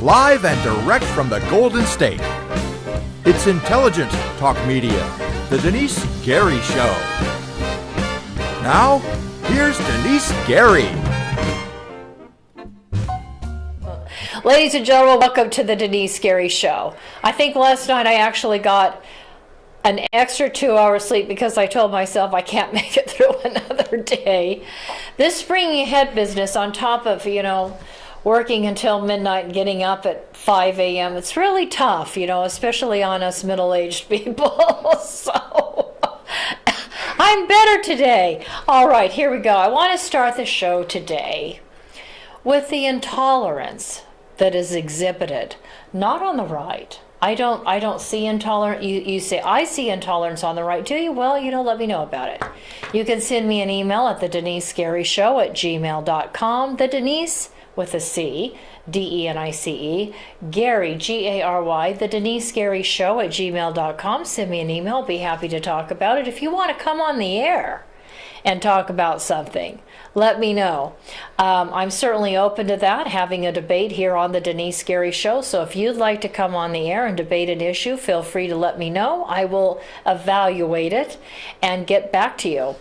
live and direct from the Golden State. It's intelligent talk media, the Denise Gary Show. Now, here's Denise Gary. Ladies and gentlemen, welcome to the Denise Gary Show. I think last night I actually got an extra 2 hours sleep because I told myself I can't make it through another day. This springing ahead business on top of, working until midnight and getting up at 5 a.m., it's really tough, especially on us middle-aged people. So I'm better today. All right, here we go. I want to start the show today with the intolerance that is exhibited, not on the right. I don't see intolerance. You say, I see intolerance on the right. Do you? Well, let me know about it. You can send me an email at the DeniceGaryShow@gmail.com. The Denice with a C, D-E-N-I-C-E, Gary, G-A-R-Y, the DeniceGaryShow@gmail.com. Send me an email. I'll be happy to talk about it. If you want to come on the air and talk about something, let me know. I'm certainly open to that, having a debate here on the Denise Gary Show. So if you'd like to come on the air and debate an issue, feel free to let me know. I will evaluate it and get back to you.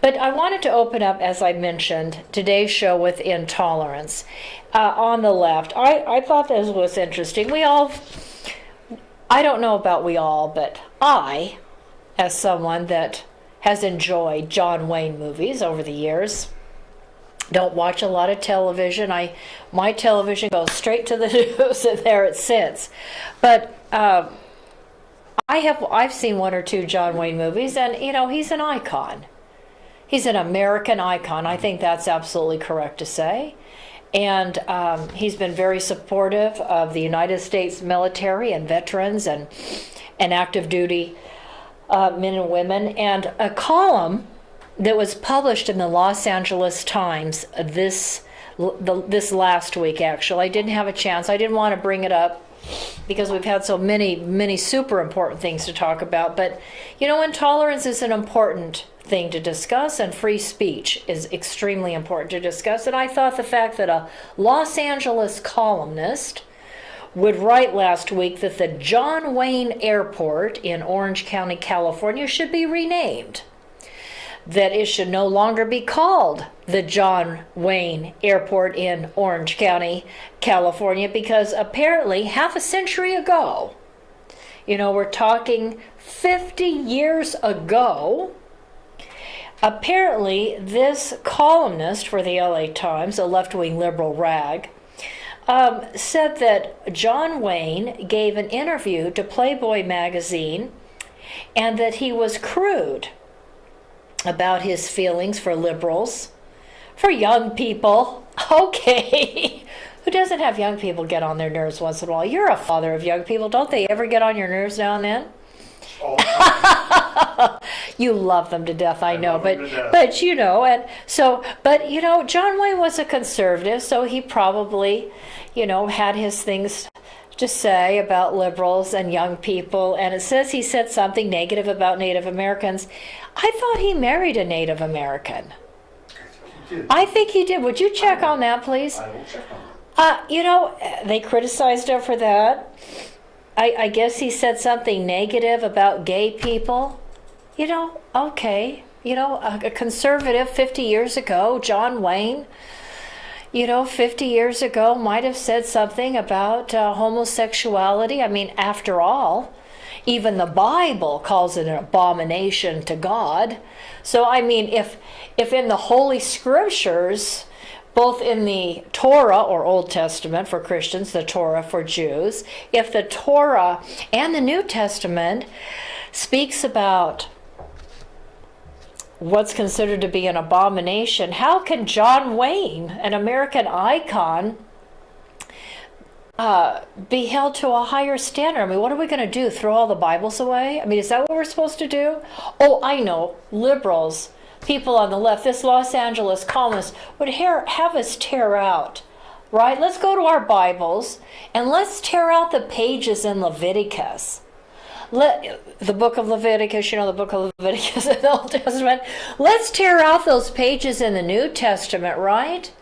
But I wanted to open up, as I mentioned, today's show with intolerance. On the left, I thought this was interesting. I don't know about we all, but I, as someone that has enjoyed John Wayne movies over the years, don't watch a lot of television. My television goes straight to the news and there it sits. But I've seen one or two John Wayne movies, and he's an icon. He's an American icon. I think that's absolutely correct to say. And he's been very supportive of the United States military and veterans and active duty men and women. And a column that was published in the Los Angeles Times this last week, actually. I didn't have a chance. I didn't want to bring it up because we've had so many super important things to talk about. But, intolerance is an important thing to discuss, and free speech is extremely important to discuss. And I thought the fact that a Los Angeles columnist would write last week that the John Wayne Airport in Orange County, California should be renamed, that it should no longer be called the John Wayne Airport in Orange County, California, because apparently half a century ago, we're talking 50 years ago, apparently this columnist for the LA Times, a left-wing liberal rag, said that John Wayne gave an interview to Playboy magazine and that he was crude about his feelings for liberals, for young people. Okay. Who doesn't have young people get on their nerves once in a while? You're a father of young people. Don't they ever get on your nerves now and then? You love them to death, I know, but and so, but John Wayne was a conservative, so he probably, had his things to say about liberals and young people, and it says he said something negative about Native Americans. I thought he married a Native American. I think he did. Would you check on that, please? I will check on that. They criticized him for that. I guess he said something negative about gay people. Okay. A conservative 50 years ago, John Wayne, 50 years ago might have said something about homosexuality. I mean, after all, even the Bible calls it an abomination to God. So, I mean, if in the Holy Scriptures, both in the Torah or Old Testament for Christians, the Torah for Jews, if the Torah and the New Testament speaks about what's considered to be an abomination, how can John Wayne, an American icon, be held to a higher standard? I mean, what are we going to do? Throw all the Bibles away? I mean, is that what we're supposed to do? Oh, I know. Liberals, people on the left, this Los Angeles columnist would have us tear out, right? Let's go to our Bibles and let's tear out the pages in Leviticus. The book of Leviticus, the book of Leviticus in the Old Testament. Let's tear out those pages in the New Testament, right?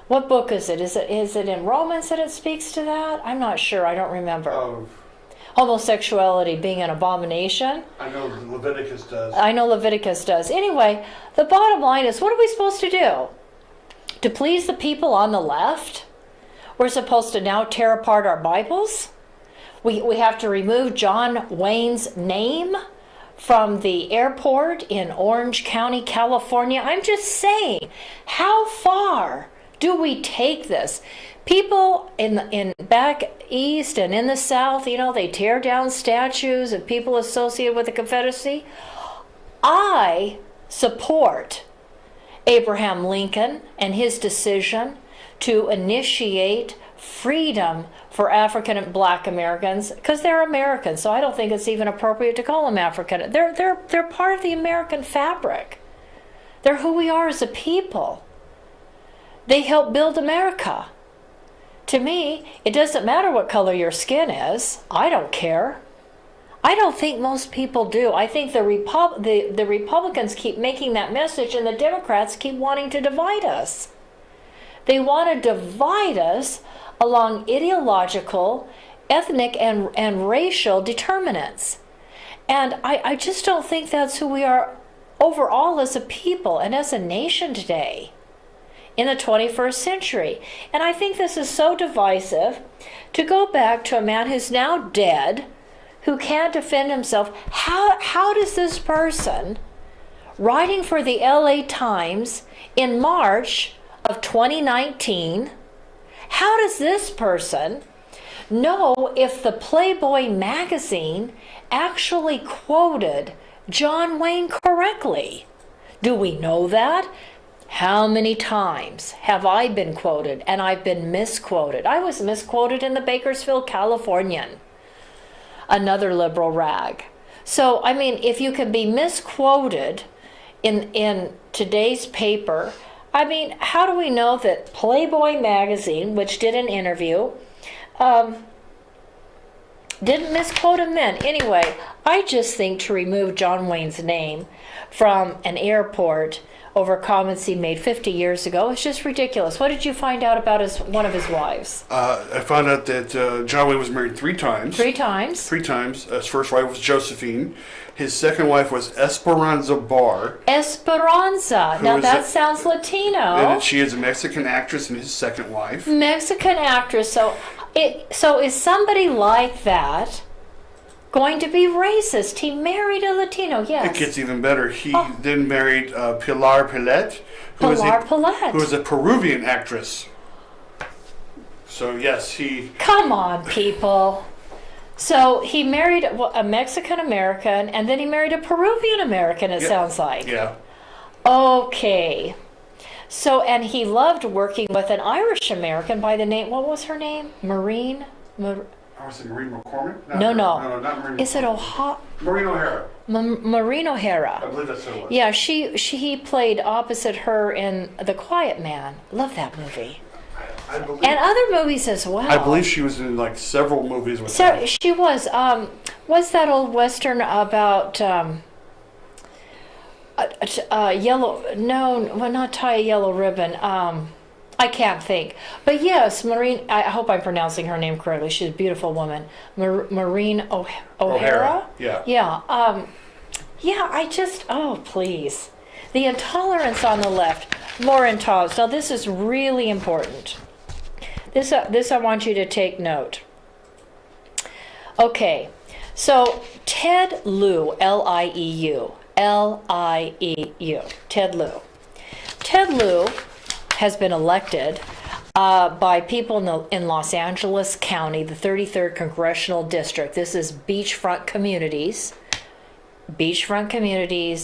What book is it? Is it in Romans that it speaks to that? I'm not sure. I don't remember. Homosexuality being an abomination. I know Leviticus does. I know Leviticus does. Anyway, the bottom line is, what are we supposed to do? To please the people on the left? We're supposed to now tear apart our Bibles? We have to remove John Wayne's name from the airport in Orange County, California. I'm just saying, how far do we take this? People in back east and in the south, they tear down statues of people associated with the Confederacy. I support Abraham Lincoln and his decision to initiate freedom for African and Black Americans, because they're Americans, so I don't think it's even appropriate to call them African. They're part of the American fabric. They're who we are as a people. They help build America. To me, it doesn't matter what color your skin is. I don't care. I don't think most people do. I think the Republicans keep making that message, and the Democrats keep wanting to divide us. They want to divide us along ideological, ethnic, and racial determinants. And I just don't think that's who we are overall as a people and as a nation today in the 21st century. And I think this is so divisive. To go back to a man who's now dead, who can't defend himself, how does this person, writing for the LA Times in March of 2019, how does this person know if the Playboy magazine actually quoted John Wayne correctly? Do we know that? How many times have I been quoted and I've been misquoted? I was misquoted in the Bakersfield Californian, another liberal rag. So, I mean, if you can be misquoted in today's paper, I mean, how do we know that Playboy magazine, which did an interview, didn't misquote him then? Anyway, I just think to remove John Wayne's name from an airport over comments he made 50 years ago is just ridiculous. What did you find out about one of his wives? I found out that John Wayne was married 3 times. 3 times? 3 times. His first wife was Josephine. His second wife was Esperanza Barr. Esperanza. Now that sounds Latino. And she is a Mexican actress and his second wife. Mexican actress. So is somebody like that going to be racist? He married a Latino, yes. It gets even better. He then married Pilar Palet, who is a Peruvian actress. So yes, he... Come on, people. So he married a Mexican American, and then he married a Peruvian American, it sounds like. Yeah. Okay. So, and he loved working with an Irish American by the name, what was her name? Maureen? I was Maureen McCormick? No, not Maureen. Is it Maureen O'Hara. Maureen O'Hara. I believe that's who it was. Yeah, he played opposite her in The Quiet Man. Love that movie. I believe, and other movies as well. I believe she was in like several movies with him. She was. What's that old Western about yellow? No, well, not tie a yellow ribbon. I can't think. But yes, Maureen, I hope I'm pronouncing her name correctly. She's a beautiful woman. Maureen O'Hara? Yeah. Yeah. Yeah, please. The intolerance on the left, more intolerance. Now, this is really important. This I want you to take note. Okay, so Ted Lieu, L-I-E-U, Ted Lieu. Ted Lieu has been elected by people in Los Angeles County, the 33rd Congressional District. This is beachfront communities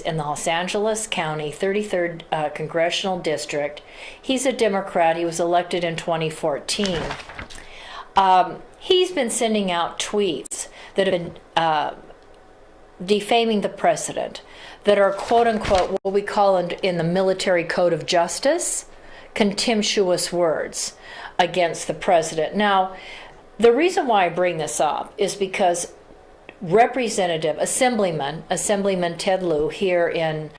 in the Los Angeles County, 33rd Congressional District. He's a Democrat. He was elected in 2014. He's been sending out tweets that have been defaming the president, that are quote-unquote what we call in the military code of justice, contemptuous words against the president. Now, the reason why I bring this up is because Assemblyman Ted Lieu here in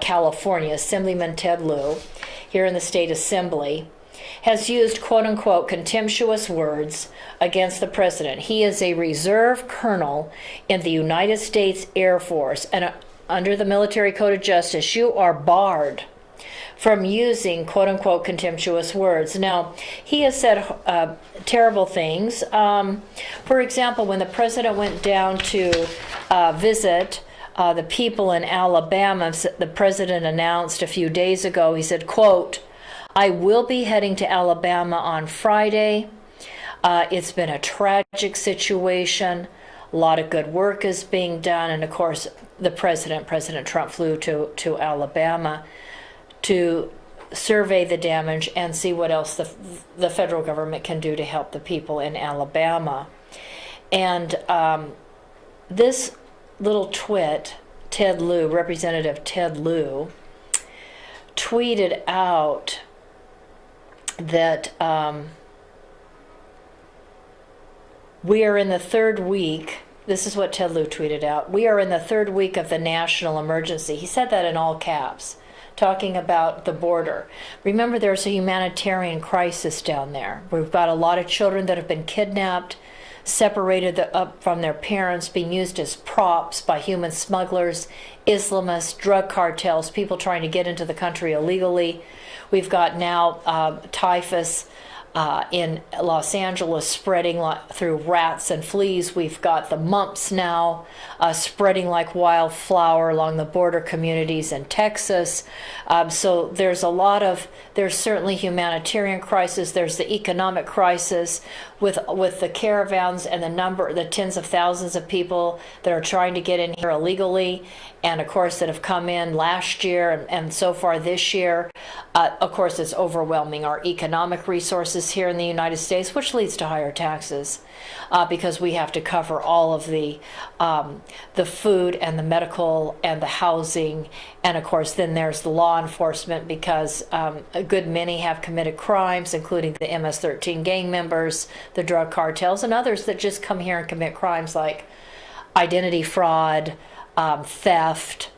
California, Assemblyman Ted Lieu here in the state assembly, has used quote-unquote contemptuous words against the president. He is a reserve colonel in the United States Air Force, and under the Military Code of Justice, you are barred from using quote-unquote contemptuous words. Now, he has said terrible things. For example, when the president went down to visit the people in Alabama, the president announced a few days ago, he said, quote, "I will be heading to Alabama on Friday. It's been a tragic situation. A lot of good work is being done." And of course, President Trump flew to Alabama to survey the damage and see what else the federal government can do to help the people in Alabama. And this little twit, Representative Ted Lieu, tweeted out that we are in the third week. This is what Ted Lieu tweeted out. "We are in the third week of the national emergency." He said that in all caps, talking about the border. Remember, there's a humanitarian crisis down there. We've got a lot of children that have been kidnapped, separated up from their parents, being used as props by human smugglers, Islamists, drug cartels, people trying to get into the country illegally. We've got now typhus in Los Angeles spreading through rats and fleas. We've got the mumps now spreading like wildflower along the border communities in Texas. So there's certainly humanitarian crisis. There's the economic crisis with the caravans and the tens of thousands of people that are trying to get in here illegally, and of course that have come in last year and so far this year. Of course, it's overwhelming our economic resources here in the United States, which leads to higher taxes because we have to cover all of the food and the medical and the housing, and of course then there's the law enforcement because a good many have committed crimes, including the MS-13 gang members, the drug cartels, and others that just come here and commit crimes like identity fraud, theft,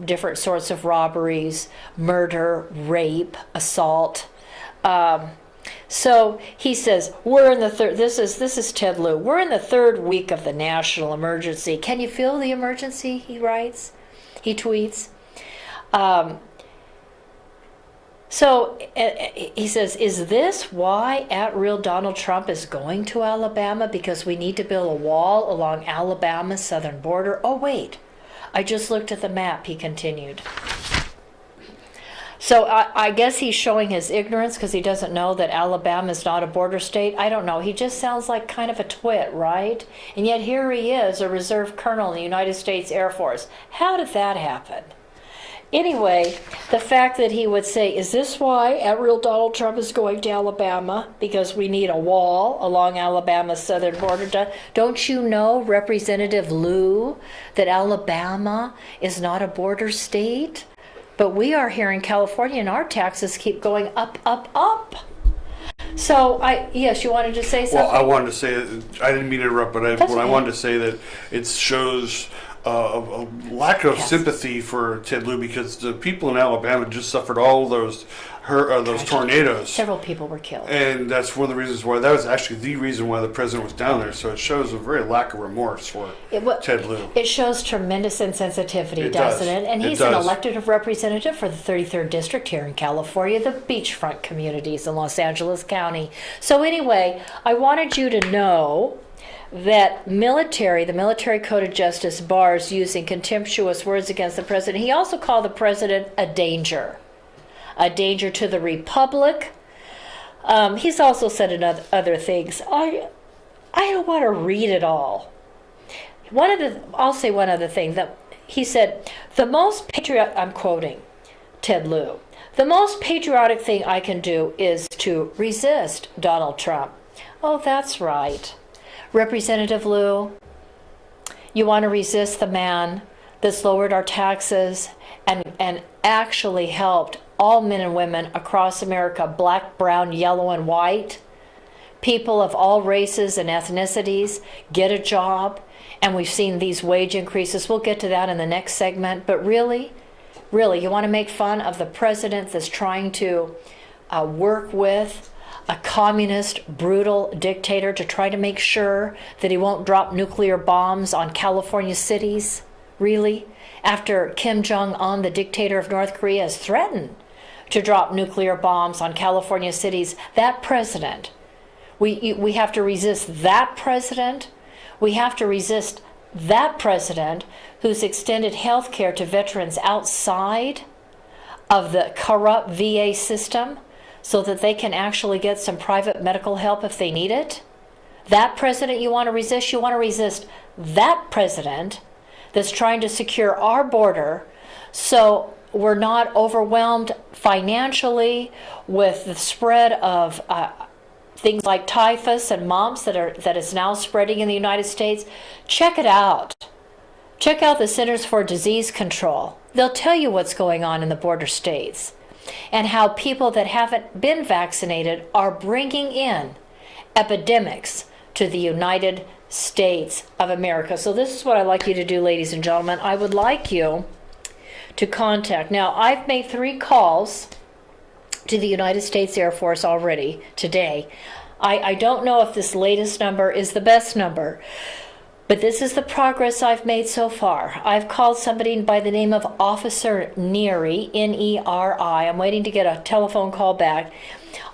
different sorts of robberies, murder, rape, assault. So he says, we're in the third, this is Ted Lieu, we're in the third week of the national emergency. Can you feel the emergency, he writes, he tweets. So he says, is this why @real Donald Trump is going to Alabama? Because we need to build a wall along Alabama's southern border? Oh, wait, I just looked at the map, he continued. So I guess he's showing his ignorance because he doesn't know that Alabama is not a border state. I don't know. He just sounds like kind of a twit, right? And yet here he is, a reserve colonel in the United States Air Force. How did that happen? Anyway, the fact that he would say, is this why @real Donald Trump is going to Alabama? Because we need a wall along Alabama's southern border. Don't you know, Representative Lieu, that Alabama is not a border state? But we are here in California and our taxes keep going up, up, up. So, yes, you wanted to say something? Well, I wanted to say, I didn't mean to interrupt, but I wanted to say that it shows a lack of sympathy for Ted Lieu because the people in Alabama just suffered all those tornadoes. Several people were killed. And that's one of the reasons why, that was actually the reason why the president was down there. So it shows a very lack of remorse for Ted Lieu. It shows tremendous insensitivity, doesn't it? And he's an elected representative for the 33rd District here in California, the beachfront communities in Los Angeles County. So anyway, I wanted you to know that the Military Code of Justice bars using contemptuous words against the president. He also called the president a danger to the republic. He's also said other things. I don't want to read it all. I'll say one other thing. That he said, I'm quoting Ted Lieu, the most patriotic thing I can do is to resist Donald Trump. Oh, that's right. Representative Lieu, you want to resist the man that's lowered our taxes and actually helped all men and women across America, black, brown, yellow, and white, people of all races and ethnicities, get a job. And we've seen these wage increases. We'll get to that in the next segment. But really, you want to make fun of the president that's trying to work with a communist, brutal dictator to try to make sure that he won't drop nuclear bombs on California cities? Really? After Kim Jong-un, the dictator of North Korea, has threatened to drop nuclear bombs on California cities, that president, we have to resist that president. We have to resist that president who's extended health care to veterans outside of the corrupt VA system so that they can actually get some private medical help if they need it. That president you want to resist? You want to resist that president that's trying to secure our border so we're not overwhelmed financially with the spread of things like typhus and mumps that is now spreading in the United States. Check it out. Check out the Centers for Disease Control. They'll tell you what's going on in the border states and how people that haven't been vaccinated are bringing in epidemics to the United States of America. So this is what I'd like you to do, ladies and gentlemen. I would like you to contact. Now, I've made 3 calls to the United States Air Force already today. I don't know if this latest number is the best number, but this is the progress I've made so far. I've called somebody by the name of Officer Neary, N-E-R-I. I'm waiting to get a telephone call back.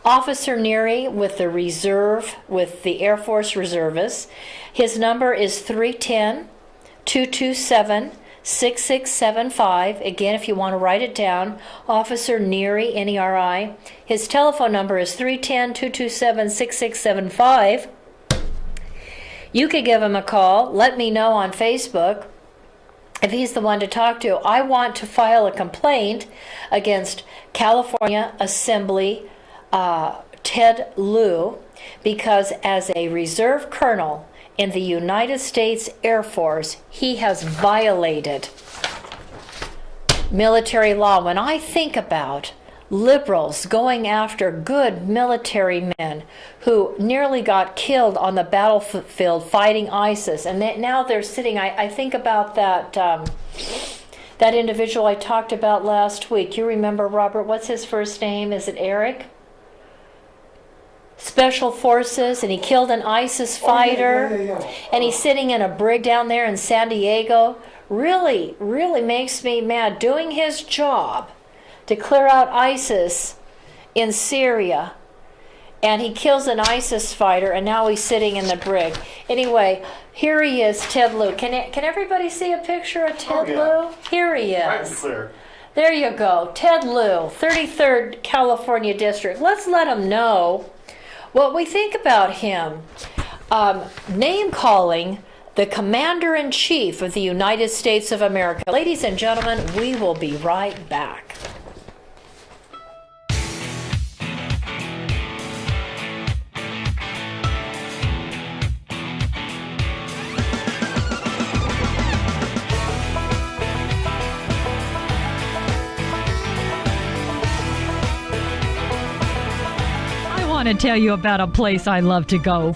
Officer Neary with the reserve, with the Air Force reservists. His number is 310-227-6675. Again, if you want to write it down, Officer Neary, N-E-R-I. His telephone number is 310-227-6675. You could give him a call. Let me know on Facebook if he's the one to talk to. I want to file a complaint against California Assembly Ted Lieu because as a reserve colonel in the United States Air Force, he has violated military law. When I think about liberals going after good military men who nearly got killed on the battlefield fighting ISIS, and now they're sitting, I think about that individual I talked about last week. You remember, Robert, what's his first name? Is it Eric? Special Forces, and he killed an ISIS fighter, yeah. And he's sitting in a brig down there in San Diego. Really makes me mad, doing his job to clear out ISIS in Syria, and he kills an ISIS fighter, and now he's sitting in the brig. Anyway, here he is, Ted Lieu. Can everybody see a picture of Ted Lieu? Here he is. Right and clear. There you go, Ted Lieu, 33rd California District. Let's let him know what we think about him. Name-calling the Commander-in-Chief of the United States of America. Ladies and gentlemen, we will be right back. I want to tell you about a place I love to go.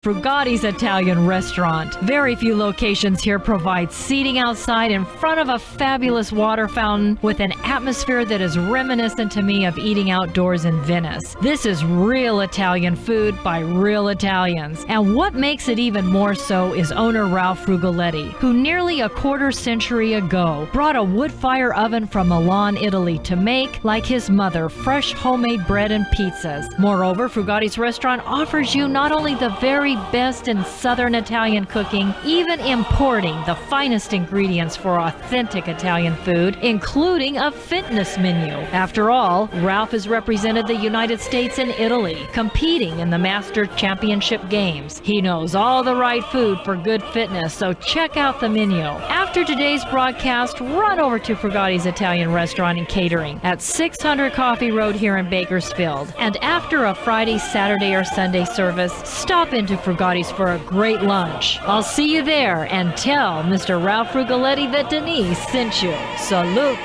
Frugati's Italian Restaurant. Very few locations here provide seating outside in front of a fabulous water fountain with an atmosphere that is reminiscent to me of eating outdoors in Venice. This is real Italian food by real Italians. And what makes it even more so is owner Ralph Frugoletti, who nearly a quarter century ago brought a wood fire oven from Milan, Italy to make, like his mother, fresh homemade bread and pizzas. Moreover, Frugati's Restaurant offers you not only the very best in Southern Italian cooking, even importing the finest ingredients for authentic Italian food, including a fitness menu. After all, Ralph has represented the United States and Italy, competing in the Master Championship Games. He knows all the right food for good fitness, so check out the menu. After today's broadcast, run over to Frugati's Italian Restaurant and Catering at 600 Coffee Road here in Bakersfield. And after a Friday, Saturday, or Sunday service, stop into Frugati's for a great lunch. I'll see you there, and tell Mr. Ralph Frugoletti that Denise sent you. Salute.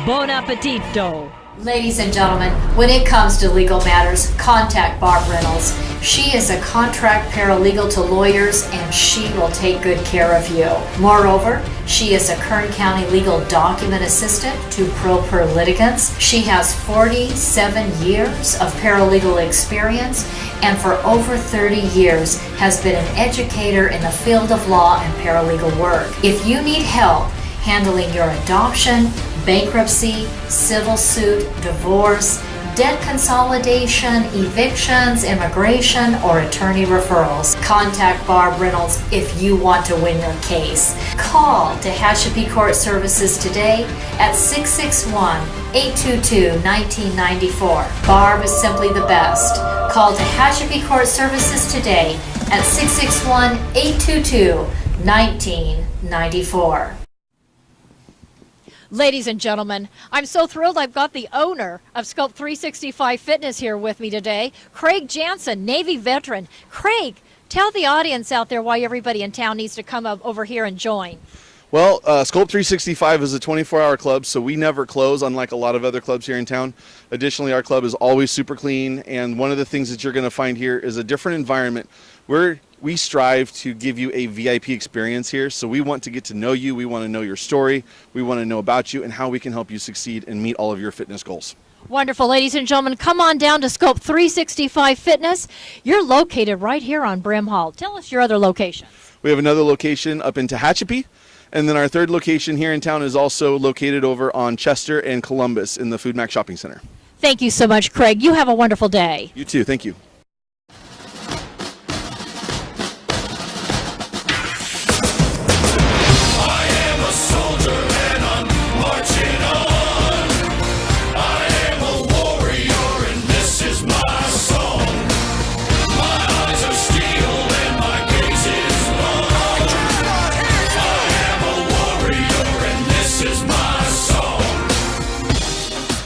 Buon appetito. Ladies and gentlemen, when it comes to legal matters, contact Barb Reynolds. She is a contract paralegal to lawyers, and she will take good care of you. Moreover, she is a Kern County legal document assistant to pro per litigants. She has 47 years of paralegal experience, and for over 30 years has been an educator in the field of law and paralegal work. If you need help handling your adoption, bankruptcy, civil suit, divorce, debt consolidation, evictions, immigration, or attorney referrals, contact Barb Reynolds if you want to win your case. Call Tehachapi Court Services today at 661-822-1994. Barb is simply the best. Call Tehachapi Court Services today at 661-822-1994. Ladies and gentlemen, I'm so thrilled I've got the owner of Scope 365 Fitness here with me today, Craig Jansen, Navy veteran. Craig, tell the audience out there why everybody in town needs to come up over here and join. Well, Scope 365 is a 24-hour club, so we never close, unlike a lot of other clubs here in town. Additionally, our club is always super clean, and one of the things that you're going to find here is a different environment where we strive to give you a VIP experience here. So we want to get to know you. We want to know your story. We want to know about you and how we can help you succeed and meet all of your fitness goals. Wonderful, ladies and gentlemen. Come on down to Scope 365 Fitness. You're located right here on Brim Hall. Tell us your other location. We have another location up in Tehachapi, and then our third location here in town is also located over on Chester and Columbus in the Food Mac Shopping Center. Thank you so much, Craig. You have a wonderful day. You too. Thank you.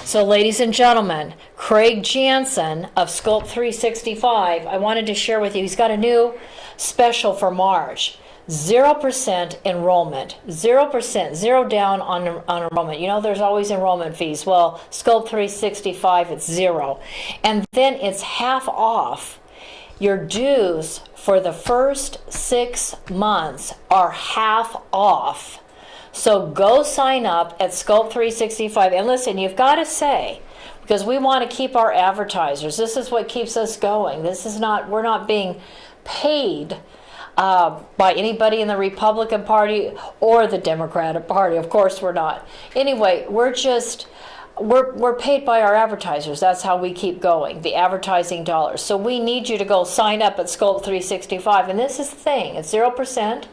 So ladies and gentlemen, Craig Jansen of Scope 365, I wanted to share with you, he's got a new special for March. 0% enrollment, 0%, zero down on enrollment. You know, there's always enrollment fees. Well, Scope 365, it's zero. And then it's half off. Your dues for the first 6 months are half off. So go sign up at Scope 365. And listen, you've got to say, because we want to keep our advertisers. This is what keeps us going. This is not, we're not being paid by anybody in the Republican Party or the Democratic Party. Of course we're not. Anyway, we're paid by our advertisers. That's how we keep going, the advertising dollars. So we need you to go sign up at Scope 365. And this is the thing, it's 0%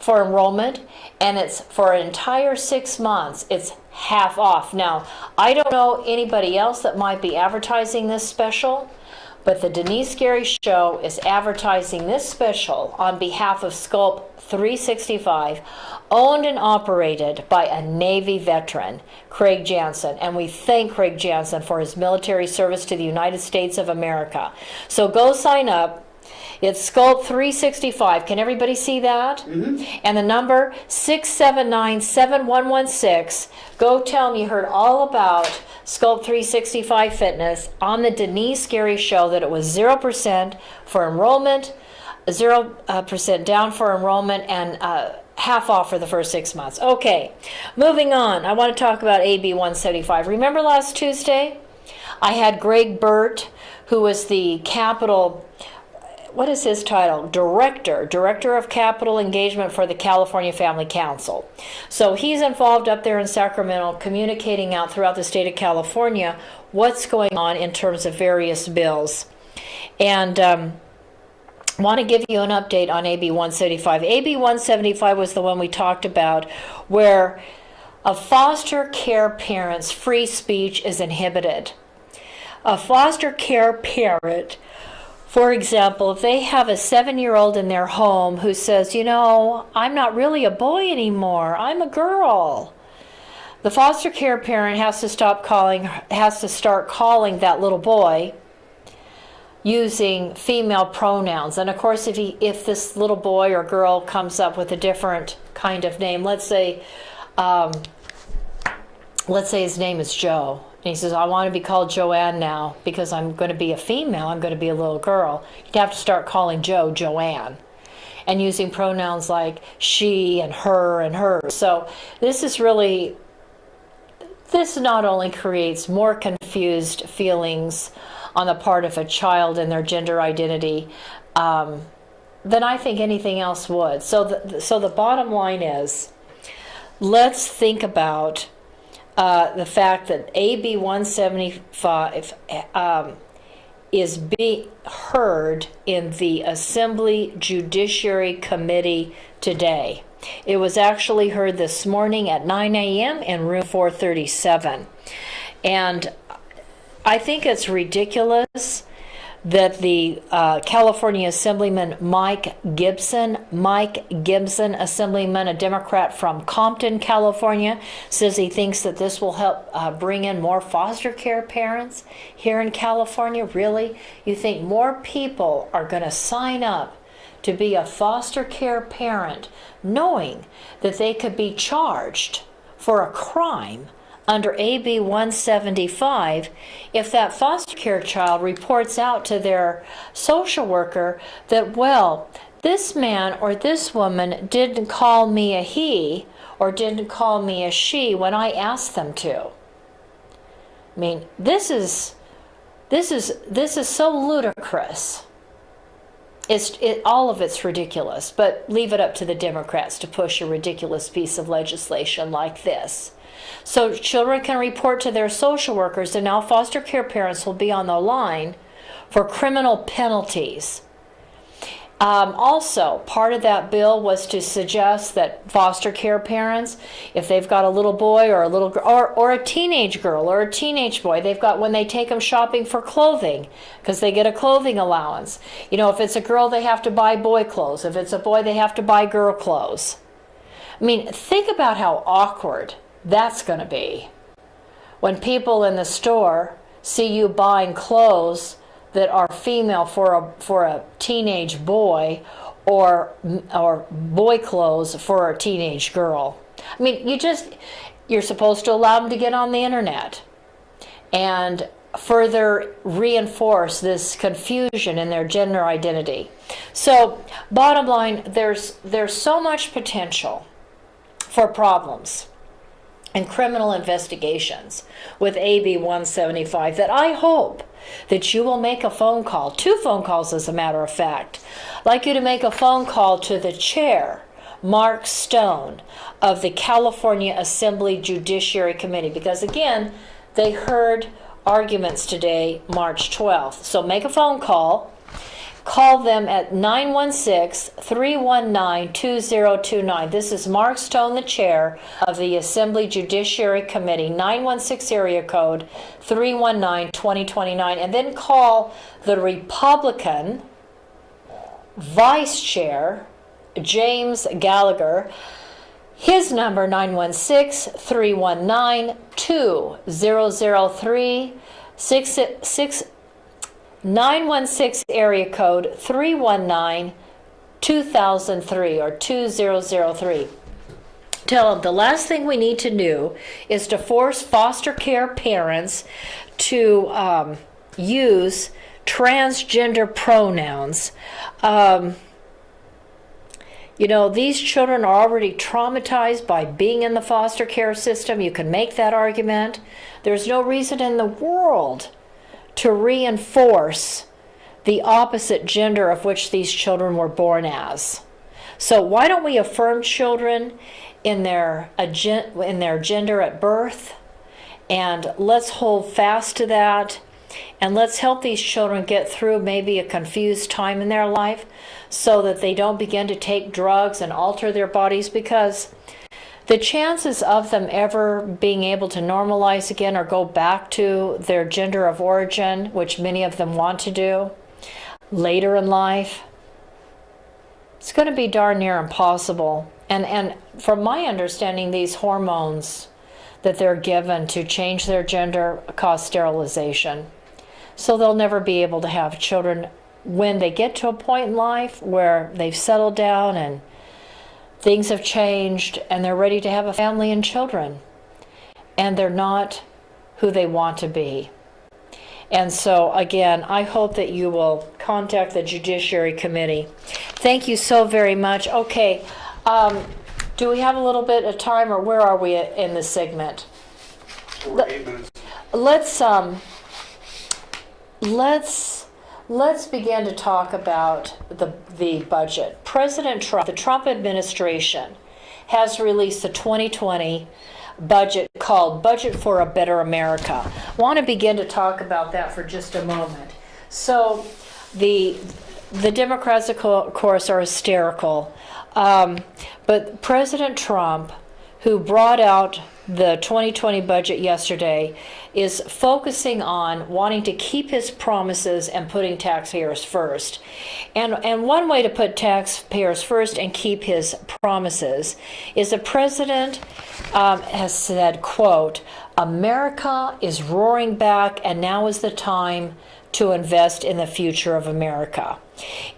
for enrollment, and it's for an entire 6 months. It's half off. Now, I don't know anybody else that might be advertising this special, but the Denice Gary Show is advertising this special on behalf of Scope 365, owned and operated by a Navy veteran, Craig Jansen. And we thank Craig Jansen for his military service to the United States of America. So go sign up. It's Scope 365. Can everybody see that? Mm-hmm. And the number 679-7116. Go tell them you heard all about Scope 365 Fitness on the Denice Gary Show, that it was 0% for enrollment, 0% down for enrollment, and half off for the first 6 months. Okay, moving on. I want to talk about AB 175. Remember last Tuesday? I had Greg Burt, who was the Capital... What is his title? Director of Capital Engagement for the California Family Council. So he's involved up there in Sacramento, communicating out throughout the state of California what's going on in terms of various bills. And want to give you an update on AB 175. AB 175 was the one we talked about, where a foster care parent's free speech is inhibited. A foster care parent, for example, if they have a 7-year-old in their home who says, you know, I'm not really a boy anymore, I'm a girl. The foster care parent has to start calling that little boy using female pronouns. And of course, if this little boy or girl comes up with a different kind of name, let's say let's say his name is Joe, and he says, I want to be called Joanne now because I'm going to be a female, I'm going to be a little girl. You'd have to start calling Joe Joanne and using pronouns like she and her. So this not only creates more confused feelings on the part of a child and their gender identity than I think anything else would. So the bottom line is, let's think about the fact that AB 175 is being heard in the Assembly Judiciary Committee today. It was actually heard this morning at 9 a.m. in room 437. And I think it's ridiculous that the California Assemblyman Mike Gibson, Assemblyman, a Democrat from Compton, California, says he thinks that this will help bring in more foster care parents here in California. Really? You think more people are going to sign up to be a foster care parent knowing that they could be charged for a crime under AB 175 if that foster care child reports out to their social worker that, well, this man or this woman didn't call me a he or didn't call me a she when I asked them to. I mean, this is so ludicrous. All of it's ridiculous, but leave it up to the Democrats to push a ridiculous piece of legislation like this. So children can report to their social workers, and now foster care parents will be on the line for criminal penalties. Also, part of that bill was to suggest that foster care parents, if they've got a little boy or a little girl, or a teenage girl or a teenage boy, they've got, when they take them shopping for clothing, because they get a clothing allowance. You know, if it's a girl, they have to buy boy clothes. If it's a boy, they have to buy girl clothes. I mean, think about how awkward that's going to be when people in the store see you buying clothes that are female for a teenage boy, or boy clothes for a teenage girl. I mean, you're supposed to allow them to get on the internet and further reinforce this confusion in their gender identity. So, bottom line, there's so much potential for problems and criminal investigations with AB 175 that I hope that you will make a phone call, 2 phone calls as a matter of fact. I'd like you to make a phone call to the chair, Mark Stone, of the California Assembly Judiciary Committee, because again, they heard arguments today, March 12th. So make a phone call. Call them at 916-319-2029. This is Mark Stone, the chair of the Assembly Judiciary Committee, 916 area code 319-2029. And then call the Republican Vice Chair, James Gallagher. His number, 916-319-2003. 916 area code 319-2003 or 2003. Tell them the last thing we need to do is to force foster care parents to use transgender pronouns. You know, these children are already traumatized by being in the foster care system. You can make that argument. There's no reason in the world to reinforce the opposite gender of which these children were born as. So why don't we affirm children in their gender at birth, and let's hold fast to that, and let's help these children get through maybe a confused time in their life so that they don't begin to take drugs and alter their bodies, because the chances of them ever being able to normalize again or go back to their gender of origin, which many of them want to do later in life, it's going to be darn near impossible. And from my understanding, these hormones that they're given to change their gender cause sterilization. So they'll never be able to have children when they get to a point in life where they've settled down and things have changed and they're ready to have a family and children. and they're not who they want to be. And so, again, I hope that you will contact the Judiciary Committee. Thank you so very much. Okay, do we have a little bit of time, or where are we in this segment? We're 8 minutes. Let's begin to talk about the budget. President Trump, the Trump administration, has released the 2020 budget called Budget for a Better America. I want to begin to talk about that for just a moment. So the Democrats, of course, are hysterical. But President Trump, who brought out the 2020 budget yesterday, is focusing on wanting to keep his promises and putting taxpayers first. And one way to put taxpayers first and keep his promises is the president has said, quote, "America is roaring back, and now is the time to invest in the future of America."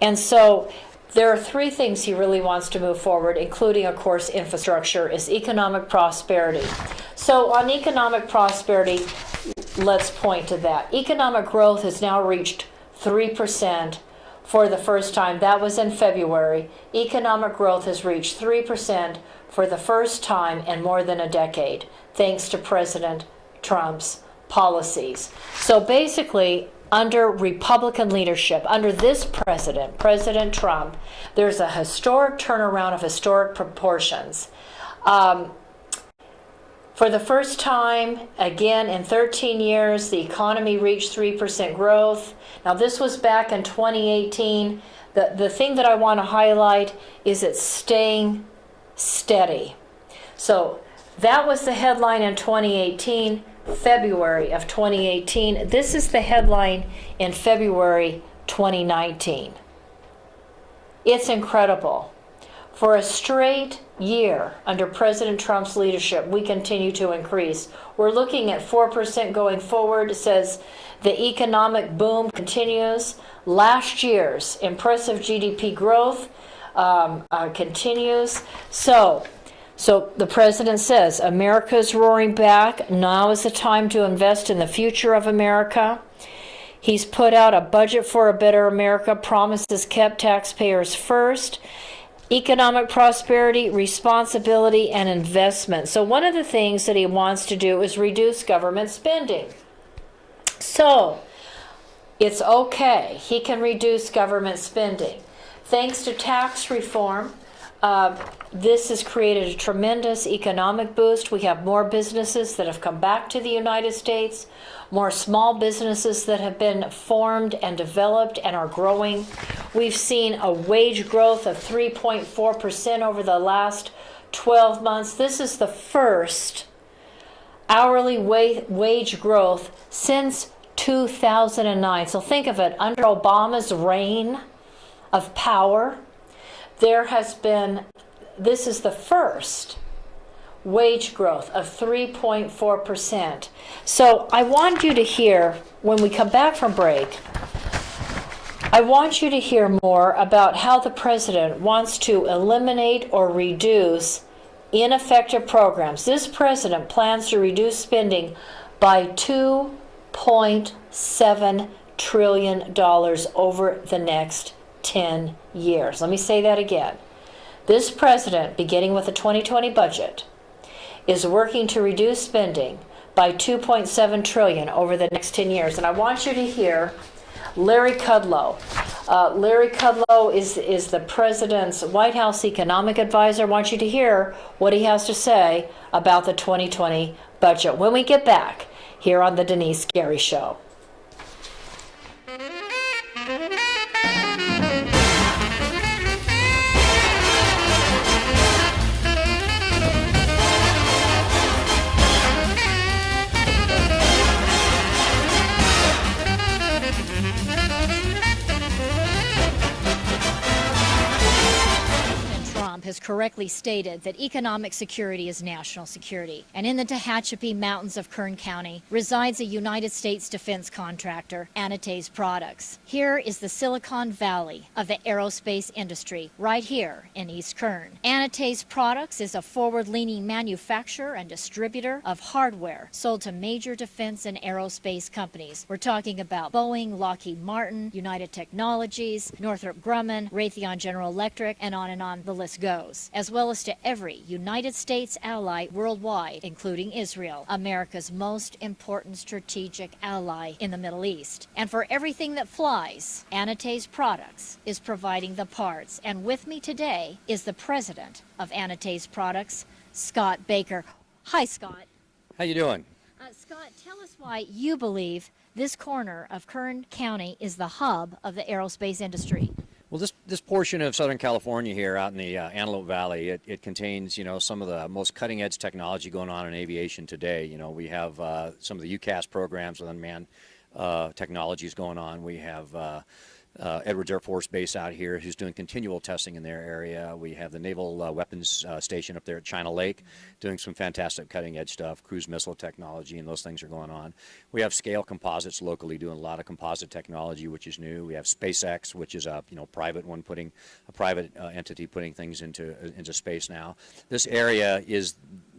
And so there are three things he really wants to move forward, including, of course, infrastructure, is economic prosperity. So on economic prosperity, let's point to that. Economic growth has now reached 3% for the first time. That was in February. Economic growth has reached 3% for the first time in more than a decade, thanks to President Trump's policies. So basically, under Republican leadership, under this president, President Trump, there's a historic turnaround of historic proportions. For the first time, again, in 13 years, the economy reached 3% growth. Now, this was back in 2018. The thing that I want to highlight is it's staying steady. So that was the headline in 2018. February of 2018. This is the headline in February 2019. It's incredible. For a straight year under President Trump's leadership, we continue to increase. We're looking at 4% going forward. It says the economic boom continues. Last year's impressive GDP growth continues. So the president says, America's roaring back. Now is the time to invest in the future of America. He's put out a budget for a better America, promises kept, taxpayers first, economic prosperity, responsibility, and investment. So one of the things that he wants to do is reduce government spending. So it's okay. He can reduce government spending. Thanks to tax reform, this has created a tremendous economic boost. We have more businesses that have come back to the United States, more small businesses that have been formed and developed and are growing. We've seen a wage growth of 3.4% over the last 12 months. This is the first hourly wage growth since 2009. So think of it, under Obama's reign of power, this is the first wage growth of 3.4%. So I want you to hear, when we come back from break, I want you to hear more about how the president wants to eliminate or reduce ineffective programs. This president plans to reduce spending by $2.7 trillion over the next 10 years. Let me say that again. This president, beginning with the 2020 budget, is working to reduce spending by $2.7 trillion over the next 10 years. And I want you to hear Larry Kudlow. Larry Kudlow is the president's White House economic advisor. I want you to hear what he has to say about the 2020 budget when we get back here on the Denise Gary Show. Has correctly stated that economic security is national security. And in the Tehachapi Mountains of Kern County resides a United States defense contractor, Violates Products. Here is the Silicon Valley of the aerospace industry, right here in East Kern. Violates Products is a forward-leaning manufacturer and distributor of hardware sold to major defense and aerospace companies. We're talking about Boeing, Lockheed Martin, United Technologies, Northrop Grumman, Raytheon General Electric, and on the list goes, as well as to every United States ally worldwide, including Israel, America's most important strategic ally in the Middle East. And for everything that flies, Violates Products is providing the parts. And with me today is the president of Violates Products, Scott Baker. Hi, Scott. How you doing? Scott, tell us why you believe this corner of Kern County is the hub of the aerospace industry. Well, this portion of Southern California here out in the Antelope Valley, it contains, some of the most cutting-edge technology going on in aviation today. We have some of the UCAS programs with unmanned technologies going on. We have Edwards Air Force Base out here who's doing continual testing in their area. We have the Naval Weapons Station up there at China Lake doing some fantastic cutting-edge stuff, cruise missile technology, and those things are going on. We have Scale Composites locally doing a lot of composite technology, which is new. We have SpaceX, which is a private one private entity putting things into space now. This area is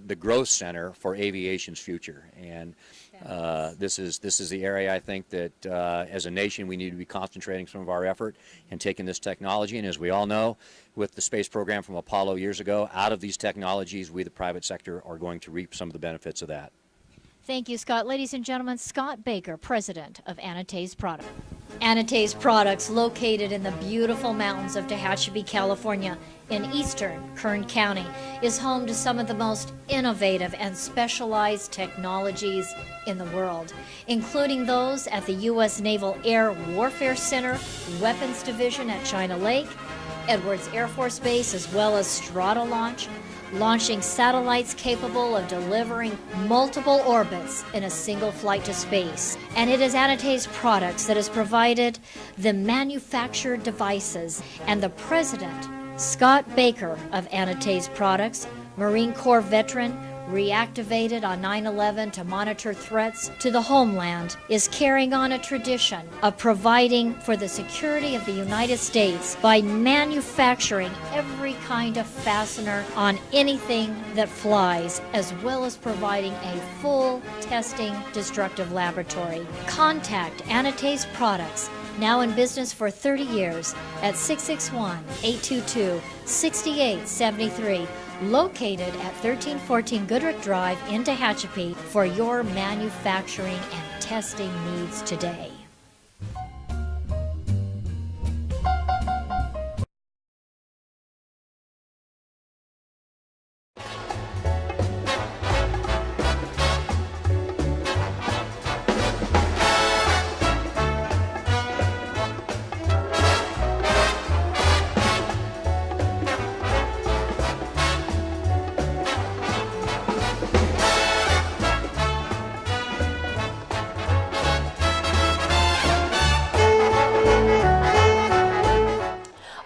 the growth center for aviation's future, and this is the area I think that as a nation we need to be concentrating some of our effort and taking this technology. And as we all know, with the space program from Apollo years ago, out of these technologies, we the private sector are going to reap some of the benefits of that. Thank you, Scott. Ladies and gentlemen, Scott Baker, president of Violates Products. Violates Products, located in the beautiful mountains of Tehachapi, California, in eastern Kern County, is home to some of the most innovative and specialized technologies in the world, including those at the U.S. Naval Air Warfare Center, Weapons Division at China Lake, Edwards Air Force Base, as well as Strata Launch, launching satellites capable of delivering multiple orbits in a single flight to space. And it is Violates Products that has provided the manufactured devices. And the president, Scott Baker of Violates Products, Marine Corps veteran, reactivated on 9/11 to monitor threats to the homeland, is carrying on a tradition of providing for the security of the United States by manufacturing every kind of fastener on anything that flies, as well as providing a full testing destructive laboratory. Contact Violates Products, now in business for 30 years, at 661-822-6873. Located at 1314 Goodrich Drive in Tehachapi for your manufacturing and testing needs today.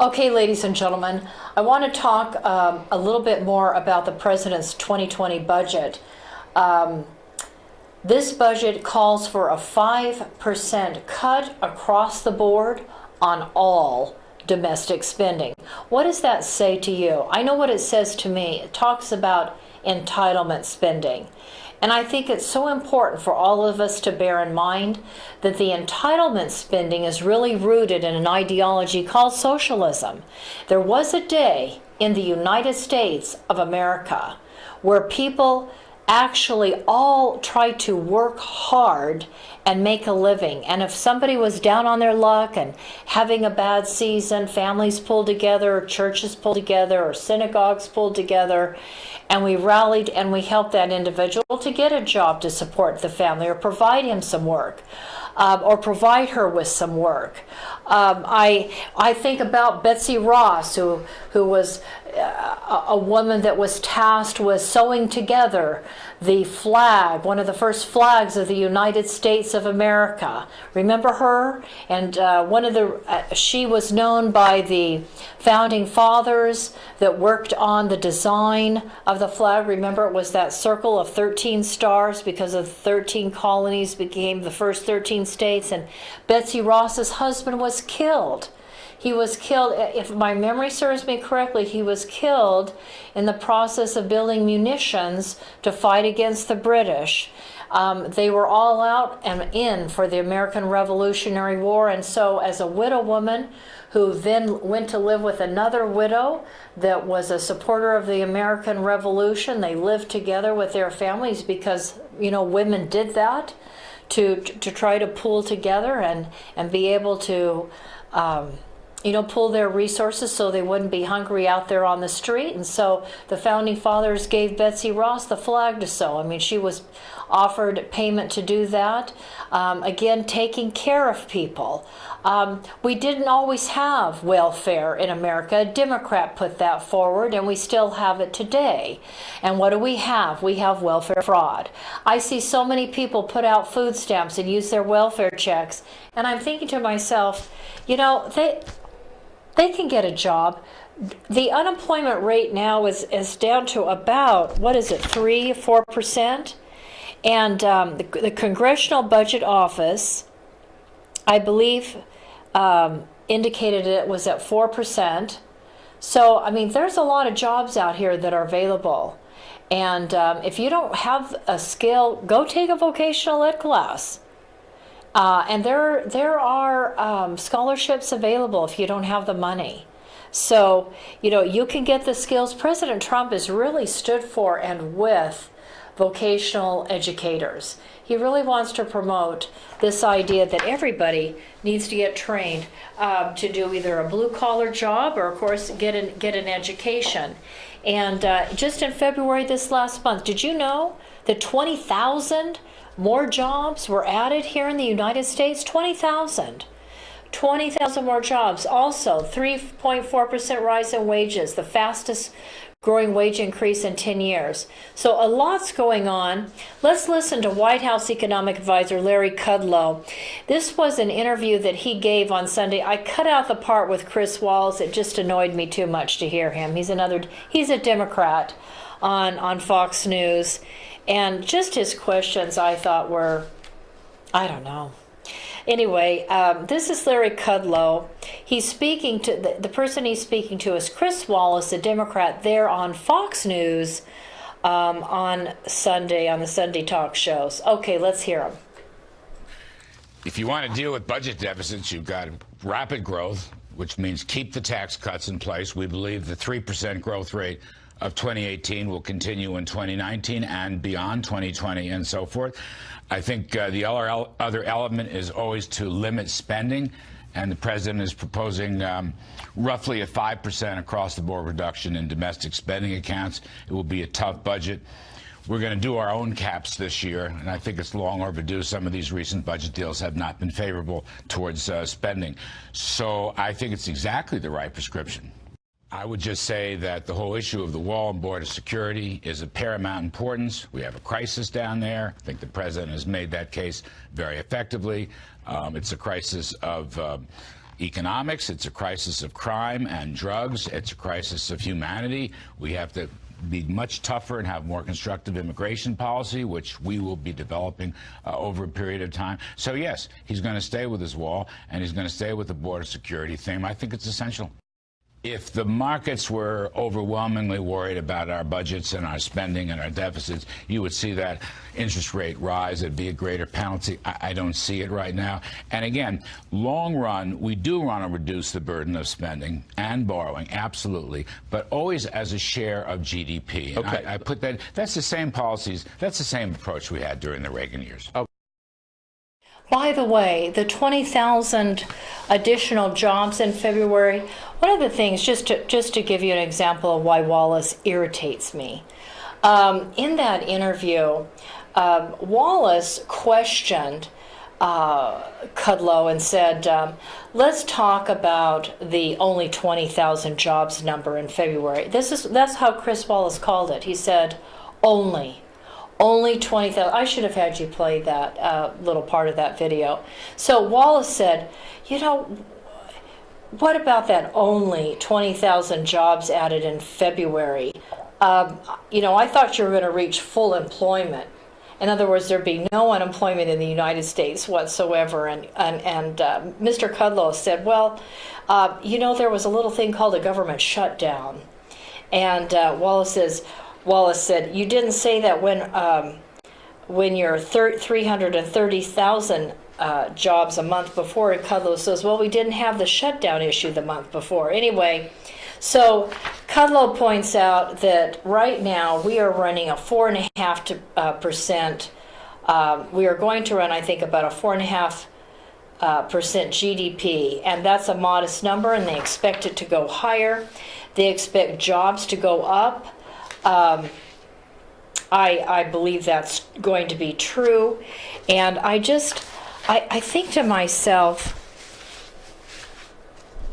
Okay, ladies and gentlemen, I want to talk a little bit more about the President's 2020 budget. This budget calls for a 5% cut across the board on all domestic spending. What does that say to you? I know what it says to me. It talks about entitlement spending. And I think it's so important for all of us to bear in mind that the entitlement spending is really rooted in an ideology called socialism. There was a day in the United States of America where people actually all tried to work hard and make a living. And if somebody was down on their luck and having a bad season, families pulled together, churches pulled together, or synagogues pulled together, and we rallied and we helped that individual to get a job to support the family or provide him some work. Or provide her with some work. I think about Betsy Ross, who was a woman that was tasked with sewing together the flag, one of the first flags of the United States of America. Remember her? And she was known by the founding fathers that worked on the design of the flag. Remember, it was that circle of 13 stars because of 13 colonies became the first 13 states. And Betsy Ross's husband was killed. He was killed, if my memory serves me correctly, he was killed in the process of building munitions to fight against the British. They were all out and in for the American Revolutionary War, and so as a widow woman who then went to live with another widow that was a supporter of the American Revolution, they lived together with their families because, women did that to try to pull together and be able to pull their resources so they wouldn't be hungry out there on the street. And so the founding fathers gave Betsy Ross the flag to sew. I mean, she was offered payment to do that. Again, taking care of people. We didn't always have welfare in America. A Democrat put that forward, and we still have it today. And what do we have? We have welfare fraud. I see so many people put out food stamps and use their welfare checks, and I'm thinking to myself, they can get a job. The unemployment rate now is down to about, 3-4%? And the Congressional Budget Office, I believe, indicated it was at 4%. So, I mean, there's a lot of jobs out here that are available. And if you don't have a skill, go take a vocational ed class. And there are scholarships available if you don't have the money. So, you can get the skills. President Trump has really stood for and with vocational educators. He really wants to promote this idea that everybody needs to get trained to do either a blue-collar job or, of course, get an education. And just in February this last month, did you know that 20,000 more jobs were added here in the United States? 20,000 more jobs. Also, 3.4% rise in wages, the fastest growing wage increase in 10 years. So a lot's going on. Let's listen to White House Economic Advisor Larry Kudlow. This was an interview that he gave on Sunday. I cut out the part with Chris Wallace. It just annoyed me too much to hear him. He's a Democrat on Fox News. And just his questions I thought were, I don't know. Anyway, this is Larry Kudlow. He's speaking to, the person he's speaking to is Chris Wallace, a Democrat there on Fox News on Sunday, on the Sunday talk shows. Okay, let's hear him. If you want to deal with budget deficits, you've got rapid growth, which means keep the tax cuts in place. We believe the 3% growth rate of 2018 will continue in 2019 and beyond, 2020 and so forth. I think the other element is always to limit spending, and the president is proposing roughly a 5% across-the-board reduction in domestic spending accounts. It will be a tough budget. We're going to do our own caps this year, and I think it's long overdue. Some of these recent budget deals have not been favorable towards spending. So I think it's exactly the right prescription. I would just say that the whole issue of the wall and border security is of paramount importance. We have a crisis down there. I think the president has made that case very effectively. It's a crisis of economics. It's a crisis of crime and drugs. It's a crisis of humanity. We have to be much tougher and have more constructive immigration policy, which we will be developing over a period of time. So, yes, he's going to stay with his wall, and he's going to stay with the border security theme. I think it's essential. If the markets were overwhelmingly worried about our budgets and our spending and our deficits, you would see that interest rate rise. It'd be a greater penalty. I don't see it right now. And again, long run, we do want to reduce the burden of spending and borrowing, absolutely, but always as a share of GDP. And okay. I put that, that's the same policies, that's the same approach we had during the Reagan years. Oh. By the way, the 20,000 additional jobs in February, one of the things, just to give you an example of why Wallace irritates me, in that interview, Wallace questioned Kudlow and said, let's talk about the only 20,000 jobs number in February. That's how Chris Wallace called it. He said, only 20,000. I should have had you play that little part of that video. So Wallace said, what about that only 20,000 jobs added in February? I thought you were going to reach full employment. In other words, there'd be no unemployment in the United States whatsoever. And Mr. Kudlow said, well, there was a little thing called a government shutdown. And Wallace said, you didn't say that when you're 330,000 jobs a month before. And Kudlow says, well, we didn't have the shutdown issue the month before. Anyway, so Kudlow points out that right now we are running a 4.5%. We are going to run, I think, about a 4.5% GDP, and that's a modest number, and they expect it to go higher. They expect jobs to go up. I believe that's going to be true, and I think to myself,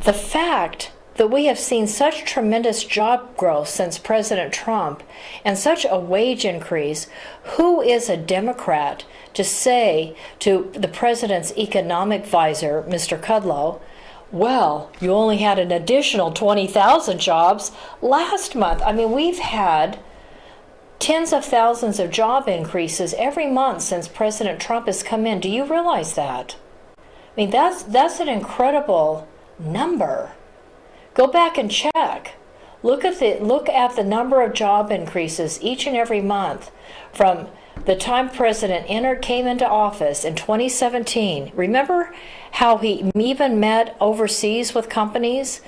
the fact that we have seen such tremendous job growth since President Trump and such a wage increase, who is a Democrat to say to the president's economic advisor, Mr. Kudlow, well, you only had an additional 20,000 jobs last month. I mean, we've had tens of thousands of job increases every month since President Trump has come in. Do you realize that? I mean, that's an incredible number. Go back and check. Look at the number of job increases each and every month from the time President came into office in 2017. Remember how he even met overseas with companies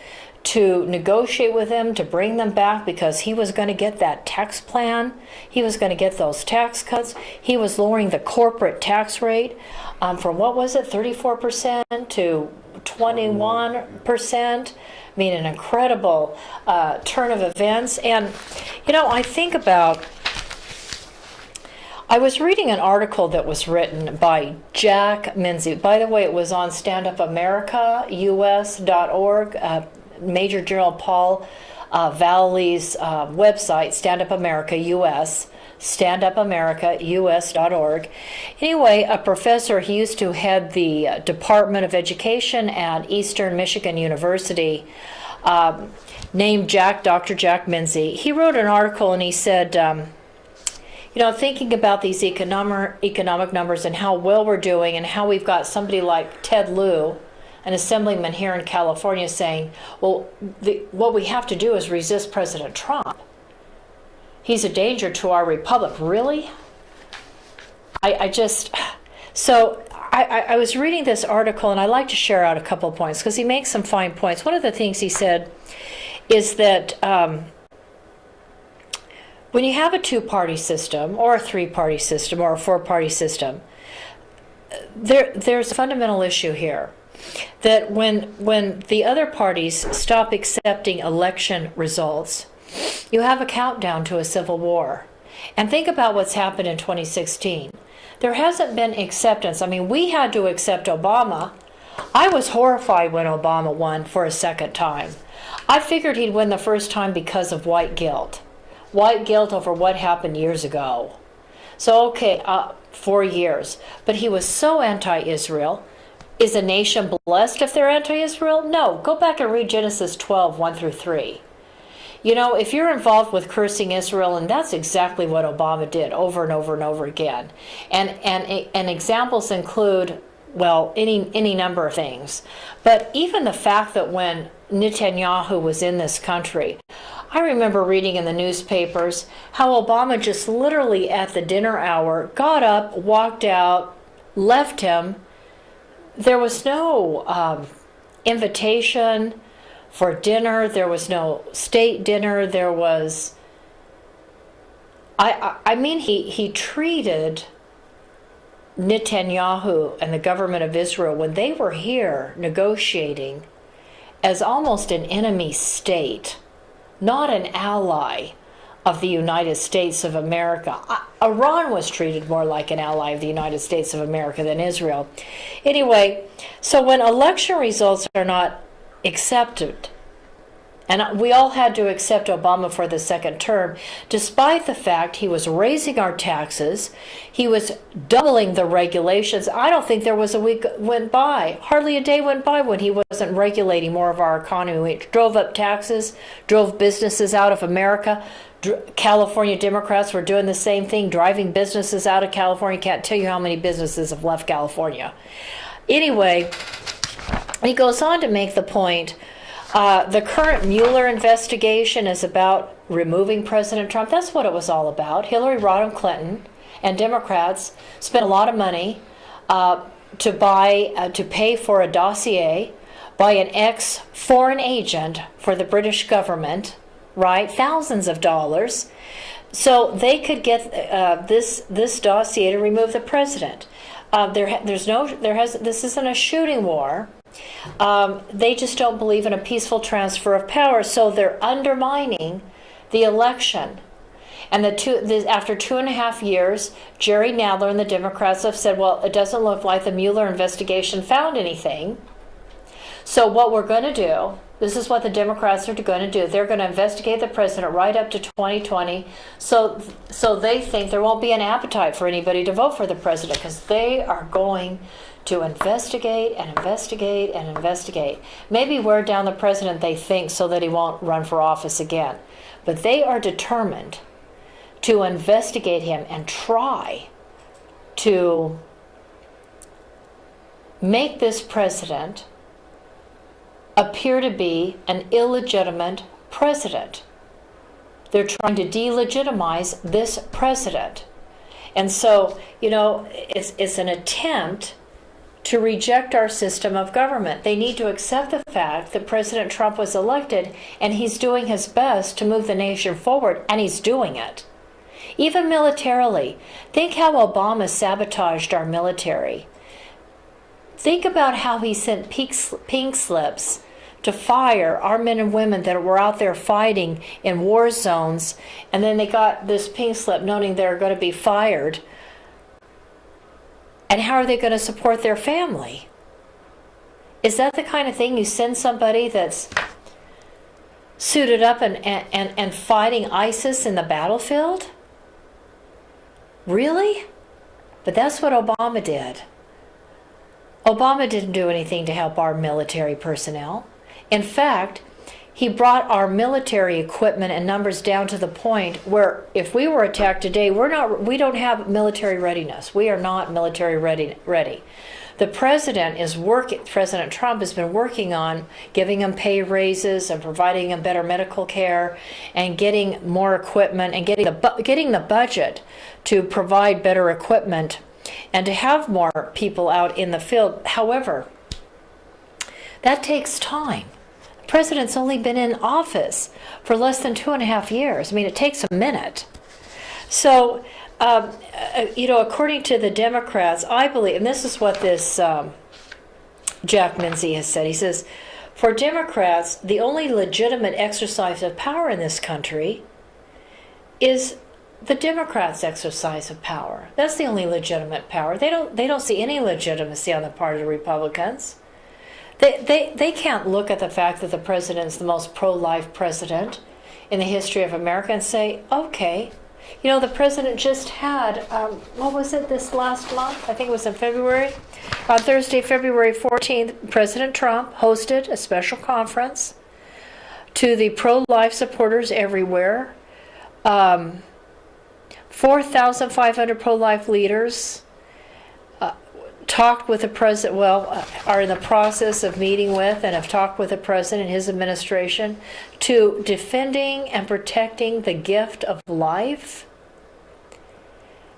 to negotiate with them to bring them back because he was going to get that tax plan. He was going to get those tax cuts. He was lowering the corporate tax rate from, what was it, 34% to 21%. I mean, an incredible turn of events. And, I think about, I was reading an article that was written by Jack Minzy. By the way, it was on StandUpAmericaUS.org, Major General Paul Valley's website, Stand Up America US, StandUpAmericaUS.org. Anyway, a professor, he used to head the Department of Education at Eastern Michigan University, named Dr. Jack Minzy. He wrote an article and he said, thinking about these economic numbers and how well we're doing and how we've got somebody like Ted Lieu, an assemblyman here in California, saying, well, what we have to do is resist President Trump. He's a danger to our republic. Really? I was reading this article, and I like to share out a couple of points because he makes some fine points. One of the things he said is that when you have a two-party system or a three-party system or a four-party system, there's a fundamental issue here. That when the other parties stop accepting election results, you have a countdown to a civil war. And think about what's happened in 2016. There hasn't been acceptance. I mean, we had to accept Obama. I was horrified when Obama won for a second time. I figured he'd win the first time because of white guilt. White guilt over what happened years ago. So, okay, 4 years. But he was so anti-Israel. Is a nation blessed if they're anti-Israel? No. Go back and read Genesis 12, 1 through 3. If you're involved with cursing Israel, and that's exactly what Obama did over and over and over again. And examples include, well, any number of things. But even the fact that when Netanyahu was in this country, I remember reading in the newspapers how Obama just literally at the dinner hour got up, walked out, left him. There was no invitation for dinner. There was no state dinner. There was, he treated Netanyahu and the government of Israel when they were here negotiating as almost an enemy state, not an ally. of the United States of America. Iran was treated more like an ally of the United States of America than Israel. Anyway, so when election results are not accepted, and we all had to accept Obama for the second term, despite the fact he was raising our taxes, he was doubling the regulations. I don't think there was a week went by, hardly a day went by when he wasn't regulating more of our economy. We drove up taxes, drove businesses out of America. California Democrats were doing the same thing, driving businesses out of California. Can't tell you how many businesses have left California. Anyway, he goes on to make the point, the current Mueller investigation is about removing President Trump. That's what it was all about. Hillary Rodham Clinton and Democrats spent a lot of money to pay for a dossier by an ex-foreign agent for the British government, right? Thousands of dollars, so they could get this dossier to remove the president. This isn't a shooting war. They just don't believe in a peaceful transfer of power, so they're undermining the election. And after 2.5 years, Jerry Nadler and the Democrats have said, well, it doesn't look like the Mueller investigation found anything. So what we're going to do, this is what the Democrats are going to do. They're going to investigate the president right up to 2020. So they think there won't be an appetite for anybody to vote for the president, because they are going to investigate and investigate and investigate. Maybe wear down the president, they think, so that he won't run for office again. But they are determined to investigate him and try to make this president appear to be an illegitimate president. They're trying to delegitimize this president. And so, it's an attempt to reject our system of government. They need to accept the fact that President Trump was elected and he's doing his best to move the nation forward, and he's doing it. Even militarily. Think how Obama sabotaged our military. Think about how he sent pink slips to fire our men and women that were out there fighting in war zones, and then they got this pink slip noting they're going to be fired. And how are they going to support their family? Is that the kind of thing you send somebody that's suited up and fighting ISIS in the battlefield? Really? But that's what Obama did. Obama didn't do anything to help our military personnel. In fact, he brought our military equipment and numbers down to the point where if we were attacked today, we don't have military readiness. We are not military ready. The President Trump has been working on giving them pay raises and providing them better medical care and getting more equipment and getting the budget to provide better equipment and to have more people out in the field. However, that takes time. The president's only been in office for less than 2.5 years. I mean, it takes a minute. So, according to the Democrats, I believe, and this is what this Jack Mincy has said, he says, for Democrats, the only legitimate exercise of power in this country is the Democrats' exercise of power. That's the only legitimate power. They don't see any legitimacy on the part of the Republicans. They can't look at the fact that the president is the most pro-life president in the history of America and say, okay, the president just had, what was it, this last month? I think it was in February. On Thursday, February 14th, President Trump hosted a special conference to the pro-life supporters everywhere. 4,500 pro-life leaders talked with the president, are in the process of meeting with and have talked with the president and his administration to defending and protecting the gift of life.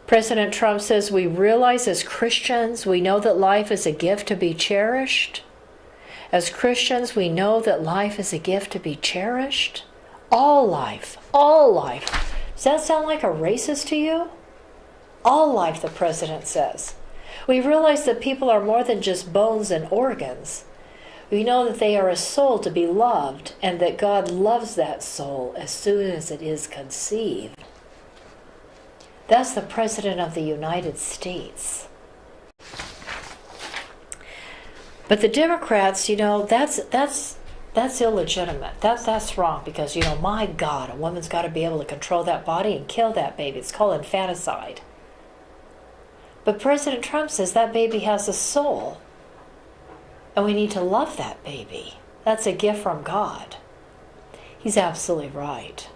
President Trump says, we realize as Christians, we know that life is a gift to be cherished. As Christians, we know that life is a gift to be cherished. All life, all life. Does that sound like a racist to you? All life, the president says. We realize that people are more than just bones and organs. We know that they are a soul to be loved, and that God loves that soul as soon as it is conceived. That's the President of the United States. But the Democrats, that's illegitimate. That's wrong because, my God, a woman's got to be able to control that body and kill that baby. It's called infanticide. But President Trump says that baby has a soul. And we need to love that baby. That's a gift from God. He's absolutely right.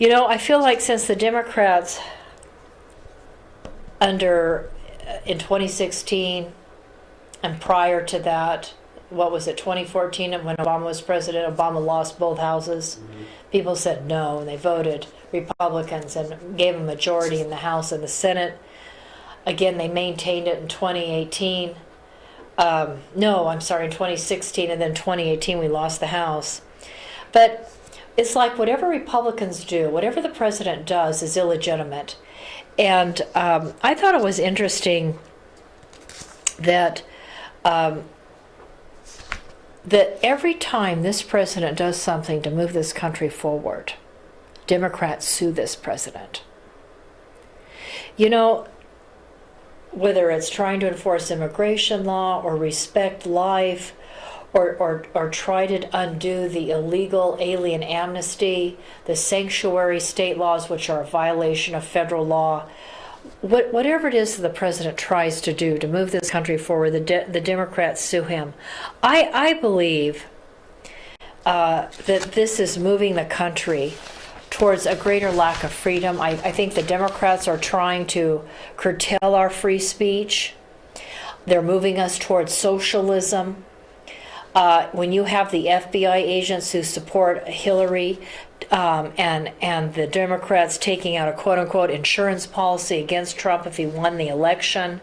I feel like since the Democrats in 2016 and prior to that, 2014, when Obama was president, Obama lost both houses. Mm-hmm. People said no, and they voted Republicans and gave a majority in the House and the Senate. Again, they maintained it in 2018. In 2016, and then 2018 we lost the House. But it's like whatever Republicans do, whatever the president does is illegitimate. And I thought it was interesting that that every time this president does something to move this country forward, Democrats sue this president. Whether it's trying to enforce immigration law or respect life or try to undo the illegal alien amnesty, the sanctuary state laws, which are a violation of federal law, whatever it is that the president tries to do to move this country forward, the Democrats sue him. I believe that this is moving the country towards a greater lack of freedom. I think the Democrats are trying to curtail our free speech. They're moving us towards socialism. When you have the FBI agents who support Hillary and the Democrats taking out a quote-unquote insurance policy against Trump if he won the election,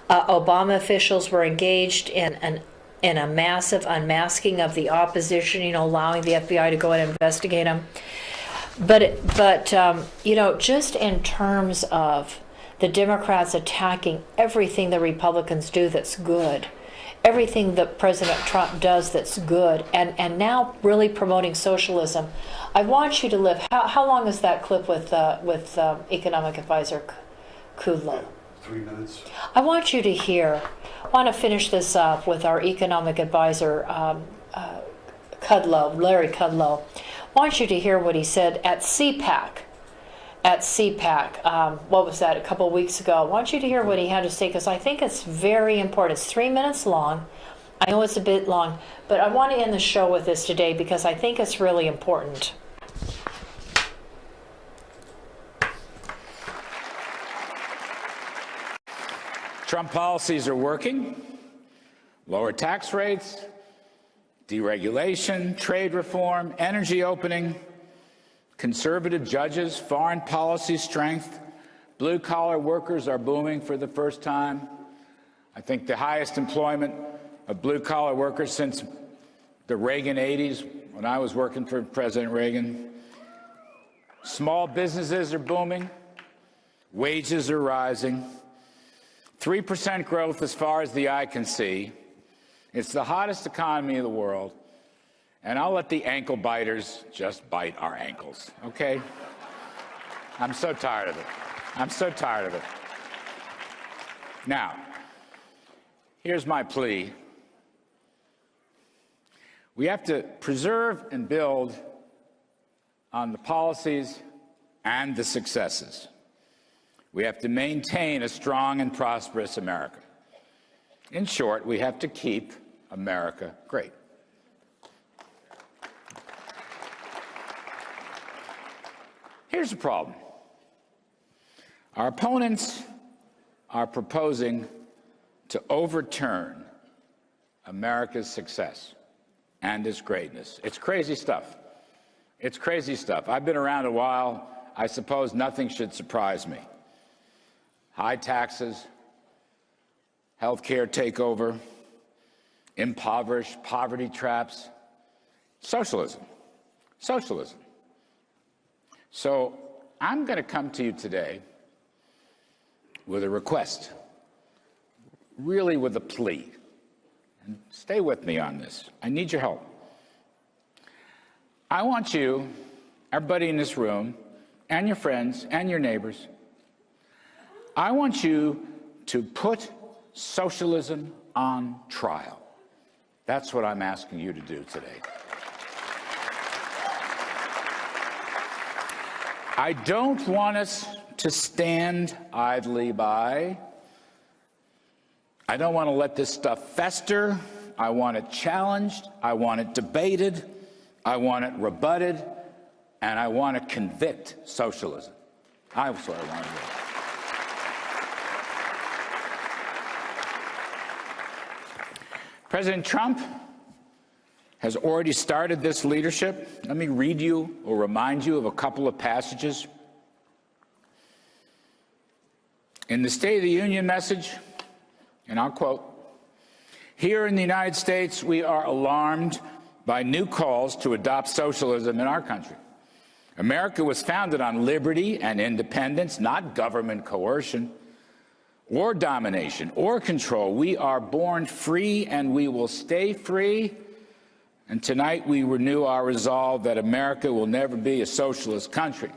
Obama officials were engaged in a massive unmasking of the opposition, allowing the FBI to go and investigate him. But just in terms of the Democrats attacking everything the Republicans do that's good, everything that President Trump does that's good, and now really promoting socialism. I want you to live. How long is that clip with Economic Advisor Kudlow? 3 minutes. I want you to hear. I want to finish this up with our Economic Advisor Kudlow, Larry Kudlow. I want you to hear what he said at CPAC. What was that, a couple of weeks ago? I want you to hear what he had to say because I think it's very important. It's 3 minutes long. I know it's a bit long, but I want to end the show with this today because I think it's really important. Trump policies are working. Lower tax rates, deregulation, trade reform, energy opening, conservative judges, foreign policy strength, blue-collar workers are booming for the first time. I think the highest employment of blue-collar workers since the Reagan 80s, when I was working for President Reagan. Small businesses are booming. Wages are rising. 3% growth as far as the eye can see. It's the hottest economy in the world. And I'll let the ankle biters just bite our ankles, okay? I'm so tired of it. I'm so tired of it. Now, here's my plea. We have to preserve and build on the policies and the successes. We have to maintain a strong and prosperous America. In short, we have to keep America great. Here's the problem. Our opponents are proposing to overturn America's success and its greatness. It's crazy stuff. It's crazy stuff. I've been around a while. I suppose nothing should surprise me. High taxes, healthcare takeover, impoverished, poverty traps, socialism. Socialism. So I'm going to come to you today with a request, really with a plea. and stay with me on this. I need your help. I want you, everybody in this room, and your friends and your neighbors, I want you to put socialism on trial. That's what I'm asking you to do today. I don't want us to stand idly by. I don't want to let this stuff fester. I want it challenged. I want it debated. I want it rebutted. And I want to convict socialism. That's what I want to do. President Trump has already started this leadership. Let me read you or remind you of a couple of passages. In the State of the Union message, and I'll quote, "Here in the United States, we are alarmed by new calls to adopt socialism in our country. America was founded on liberty and independence, not government coercion or domination or control. We are born free and we will stay free. And tonight we renew our resolve that America will never be a socialist country."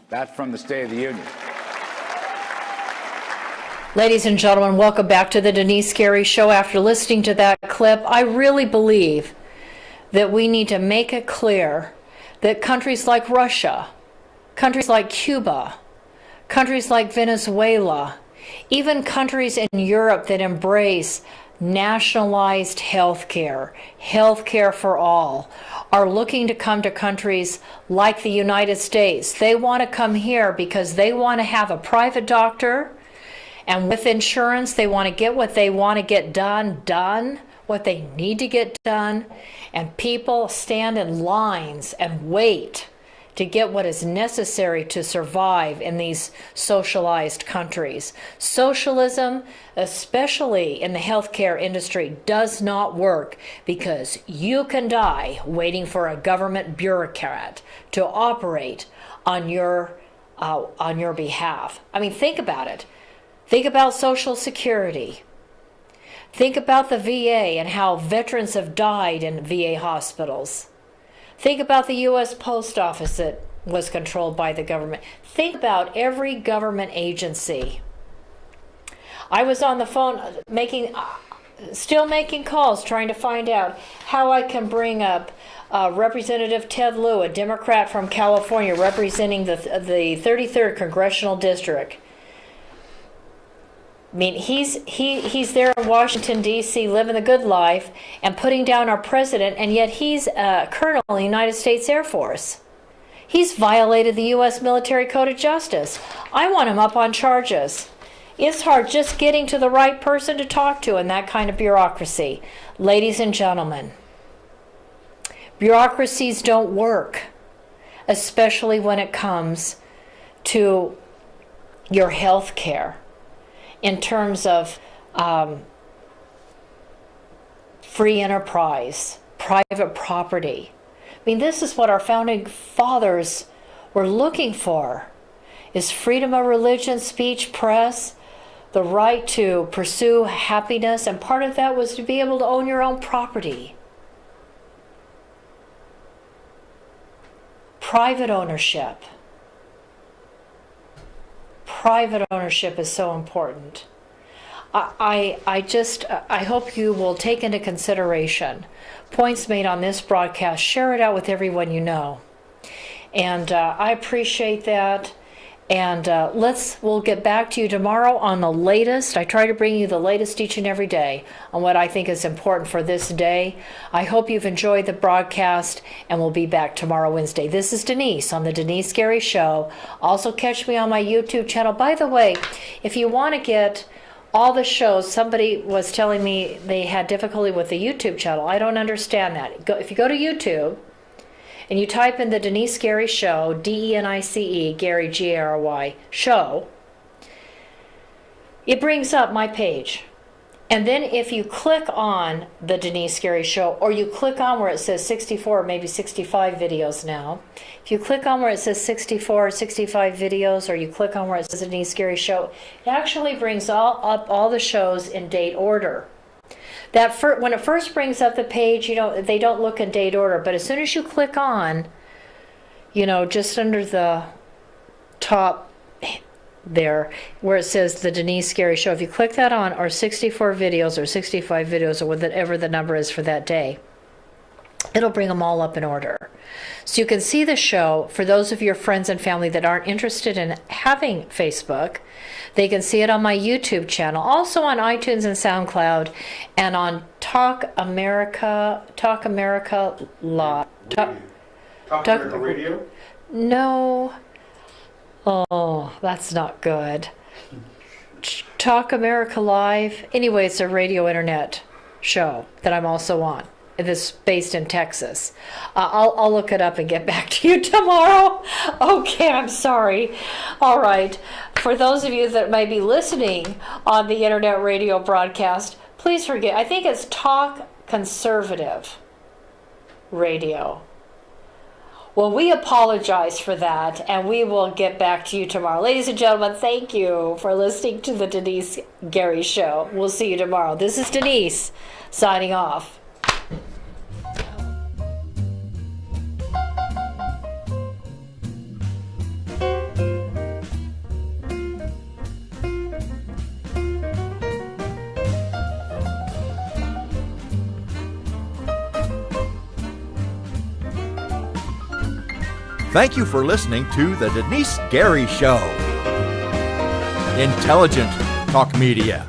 That's from the State of the Union. Ladies and gentlemen, welcome back to the Denise Gary Show. After listening to that clip, I really believe that we need to make it clear that countries like Russia, countries like Cuba, countries like Venezuela, even countries in Europe that embrace nationalized health care for all, are looking to come to countries like the United States. They want to come here because they want to have a private doctor, and with insurance, they want to get what they want to get done, what they need to get done, and people stand in lines and wait to get what is necessary to survive in these socialized countries. Socialism, especially in the healthcare industry, does not work because you can die waiting for a government bureaucrat to operate on your behalf. I mean, think about it. Think about Social Security. Think about the VA and how veterans have died in VA hospitals. Think about the U.S. Post Office that was controlled by the government. Think about every government agency. I was on the phone still making calls trying to find out how I can bring up Representative Ted Lieu, a Democrat from California representing the 33rd Congressional District. I mean, he's there in Washington, D.C., living the good life and putting down our president, and yet he's a colonel in the United States Air Force. He's violated the U.S. Military Code of Justice. I want him up on charges. It's hard just getting to the right person to talk to in that kind of bureaucracy. Ladies and gentlemen, bureaucracies don't work, especially when it comes to your health care. In terms of free enterprise, private property. I mean, this is what our founding fathers were looking for, is freedom of religion, speech, press, the right to pursue happiness, and part of that was to be able to own your own property. Private ownership. Private ownership is so important. I hope you will take into consideration points made on this broadcast. Share it out with everyone you know. And I appreciate that. And we'll get back to you tomorrow on the latest. I try to bring you the latest each and every day on what I think is important for this day. I hope you've enjoyed the broadcast, and we'll be back tomorrow, Wednesday. This is Denise on the Denise Gary Show. Also catch me on my YouTube channel. By the way, if you want to get all the shows, somebody was telling me they had difficulty with the YouTube channel. I don't understand that. If you go to YouTube, and you type in the Denise Gary Show, D-E-N-I-C-E, Gary, G-A-R-Y, show, it brings up my page. And then if you click on the Denise Gary Show, or you click on where it says 64, maybe 65 videos now, if you click on where it says 64 or 65 videos, or you click on where it says Denise Gary Show, it actually brings up all the shows in date order. when it first brings up the page, they don't look in date order, but as soon as you click on, just under the top there where it says the Denice Gary Show, if you click that on, or 64 videos or 65 videos or whatever the number is for that day, it'll bring them all up in order. So you can see the show. For those of your friends and family that aren't interested in having Facebook, they can see it on my YouTube channel, also on iTunes and SoundCloud, and on Talk America Live. Talk America Radio? No. Oh, that's not good. Talk America Live. Anyway, it's a radio internet show that I'm also on. It's based in Texas. I'll look it up and get back to you tomorrow. Okay, I'm sorry. All right. For those of you that may be listening on the internet radio broadcast, please forget. I think it's Talk Conservative Radio. Well, we apologize for that, and we will get back to you tomorrow. Ladies and gentlemen, thank you for listening to the Denice Gary Show. We'll see you tomorrow. This is Denice signing off. Thank you for listening to the Denice Gary Show. Intelligent talk media.